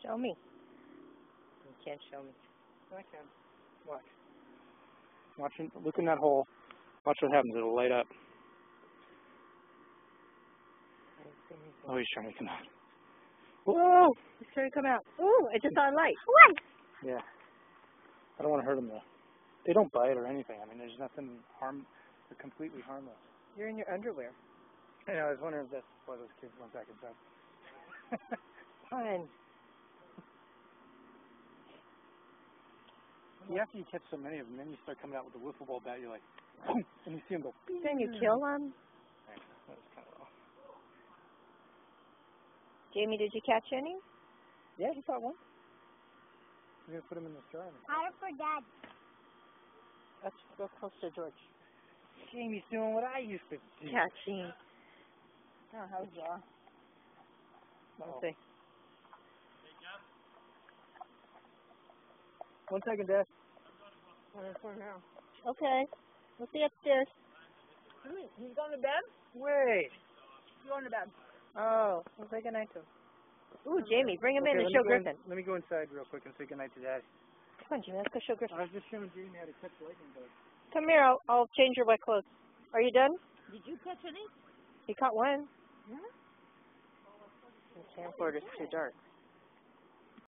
Show me. You can't show me. I can. Watch. Watch it. Look in that hole. Watch what happens. It'll light up. Oh, he's trying to come out. Whoa! He's trying to come out. Ooh, I just saw a light. What? Yeah. I don't want to hurt him, though. They don't bite or anything. I mean, there's nothing they're completely harmless. You're in your underwear. I know, I was wondering if that's why those kids went back inside. Fun. After you catch so many of them, then you start coming out with a wiffle ball bat, you're like, boom, and you see them go, Then you kill them? That was kind of low. Jamie, did you catch any? Yeah, he caught one. We're going to put him in the jar. Higher for Dad. Let's go close to George. Jamie's doing what I used to do. Catching. Oh, how's that? Let's see. 1 second, Dad. Okay. We'll see you upstairs. He's going to bed? Wait. He's going to bed. Oh, we'll say goodnight to him. Ooh, Jamie, bring him in and let show me Griffin. Let me go inside real quick and say goodnight to Daddy. Come on, Jamie, let's go show Griffin. I was just showing Jamie how to catch lightning bugs. Come here, I'll change your wet clothes. Are you done? Did you catch any? He caught one. Yeah. The camcorder's too dark.